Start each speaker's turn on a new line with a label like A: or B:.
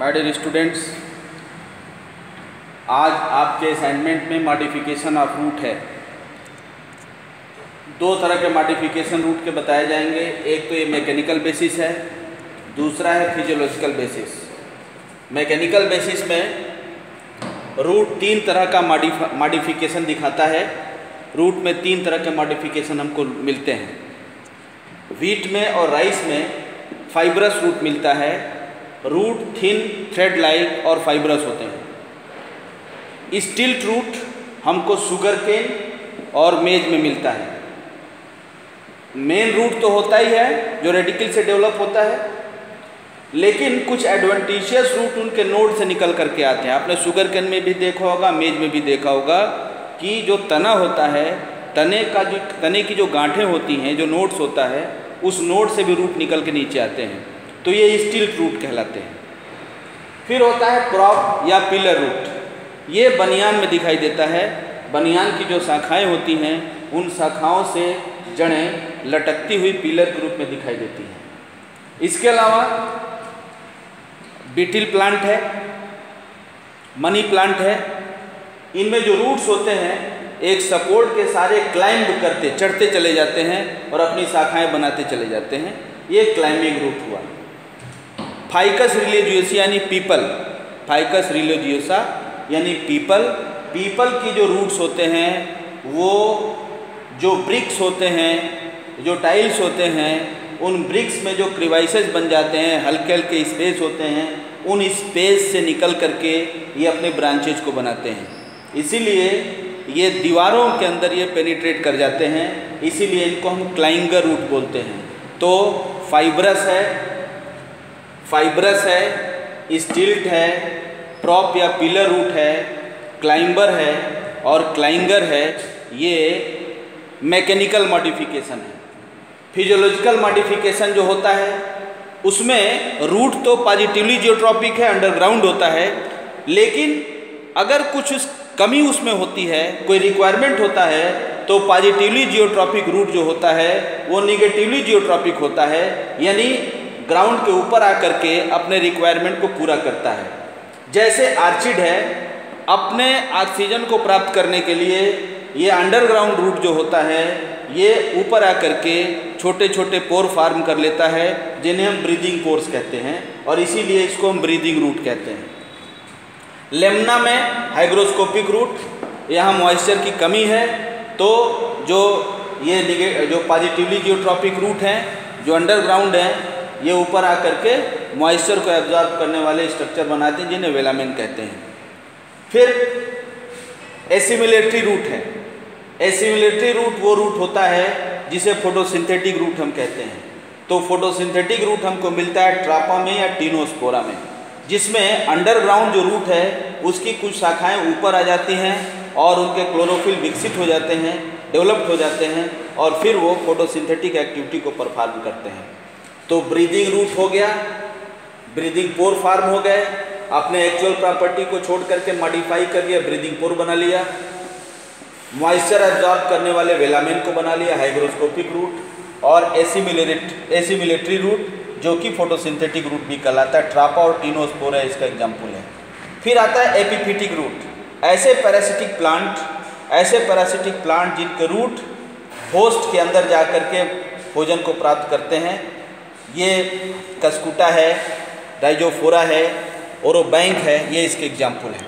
A: My dear students, आज आपके assignment में मॉडिफिकेशन ऑफ रूट है। दो तरह के मॉडिफिकेशन रूट के बताए जाएंगे। एक तो ये मैकेनिकल बेसिस है, दूसरा है फिजियोलॉजिकल बेसिस। मैकेनिकल बेसिस में रूट तीन तरह का मॉडिफिकेशन दिखाता है। रूट में तीन तरह के मॉडिफिकेशन हमको मिलते हैं। व्हीट में और राइस में फाइब्रस रूट मिलता है। रूट थिन, थ्रेड लाइक और फाइब्रस होते हैं। स्टिल्ट रूट हमको शुगर केन और मेज में मिलता है। मेन रूट तो होता ही है जो रेडिकल से डेवलप होता है, लेकिन कुछ एडवेंटिशियस रूट उनके नोड से निकल करके आते हैं। आपने शुगर केन में भी देखा होगा, मेज में भी देखा होगा कि जो तना होता है, तने की जो गांठें होती हैं, जो नोड्स होता है, उस नोड से भी रूट निकल के नीचे आते हैं, तो ये स्टिल्ट रूट कहलाते हैं। फिर होता है प्रॉप या पिलर रूट। ये बनियान में दिखाई देता है। बनियान की जो शाखाएं होती हैं, उन शाखाओं से जड़ें लटकती हुई पिलर के रूप में दिखाई देती हैं। इसके अलावा बीटिल प्लांट है, मनी प्लांट है। इनमें जो रूट्स होते हैं, एक सपोर्ट के सारे क्लाइंब करते, चढ़ते चले जाते हैं और अपनी शाखाएं बनाते चले जाते हैं। ये क्लाइंबिंग रूट हुआ। फाइकस रिलीजियोसा यानी पीपल, फाइकस रिलीजियोसा यानी पीपल। पीपल की जो रूट्स होते हैं, वो जो ब्रिक्स होते हैं, जो टाइल्स होते हैं, उन ब्रिक्स में जो क्रिवाइसेस बन जाते हैं, हल्के हल्के स्पेस होते हैं, उन स्पेस से निकल करके ये अपने ब्रांचेज को बनाते हैं। इसीलिए ये दीवारों के अंदर ये पेनिट्रेट कर जाते हैं, इसीलिए इनको हम क्लाइंगर रूट बोलते हैं। तो फाइब्रस है, स्टिल्ट है, प्रॉप या पिलर रूट है, क्लाइंबर है और क्लाइंगर है। ये मैकेनिकल मॉडिफिकेशन है। फिजियोलॉजिकल मॉडिफिकेशन जो होता है, उसमें रूट तो पॉजिटिवली जियोट्रॉपिक है, अंडरग्राउंड होता है, लेकिन अगर कुछ कमी उसमें होती है, कोई रिक्वायरमेंट होता है, तो पॉजिटिवली जियोट्रॉपिक रूट जो होता है वो निगेटिवली जियोट्रॉपिक होता है, यानी ग्राउंड के ऊपर आकर के अपने रिक्वायरमेंट को पूरा करता है। जैसे आर्चिड है, अपने ऑक्सीजन को प्राप्त करने के लिए ये अंडरग्राउंड रूट जो होता है, ये ऊपर आकर के छोटे छोटे पोर फार्म कर लेता है, जिन्हें हम ब्रीदिंग पोर्स कहते हैं, और इसीलिए इसको हम ब्रीदिंग रूट कहते हैं। लेमना में हाइग्रोस्कोपिक रूट, यहाँ मॉइस्चर की कमी है, तो जो पॉजिटिवली जियोट्रॉपिक रूट हैं, जो अंडरग्राउंड हैं, ये ऊपर आकर के मॉइस्चर को एब्जॉर्ब करने वाले स्ट्रक्चर बनाते हैं, जिन्हें वेलामेन कहते हैं। फिर एसिमिलेटरी रूट है। एसिमिलेटरी रूट वो रूट होता है जिसे फोटोसिंथेटिक रूट हम कहते हैं। तो फोटोसिंथेटिक रूट हमको मिलता है ट्रापा में या टीनोस्पोरा में, जिसमें अंडरग्राउंड जो रूट है उसकी कुछ शाखाएं ऊपर आ जाती हैं और उनके क्लोरोफिल विकसित हो जाते हैं, डेवलप्ड हो जाते हैं, और फिर वो फोटोसिंथेटिक एक्टिविटी को परफॉर्म करते हैं। तो ब्रीदिंग रूट हो गया, ब्रीदिंग पोर फार्म हो गए, अपने एक्चुअल प्रॉपर्टी को छोड़ करके मॉडिफाई करके ब्रीदिंग पोर बना लिया। मॉइस्चर एब्जॉर्ब करने वाले वेलामेन को बना लिया, हाइग्रोस्कोपिक रूट, और एसिमिलेटरी रूट जो कि फोटोसिंथेटिक रूट भी कहलाता है। ट्रापा और टीनोस्पोरा इसका एग्जाम्पल है। फिर आता है एपिफिटिक रूट। ऐसे पैरासिटिक प्लांट जिनके रूट होस्ट के अंदर जा कर के भोजन को प्राप्त करते हैं। ये कस्कुटा है, राइजोफोरा है, ओरोबैंक है, ये इसके एग्जाम्पल है।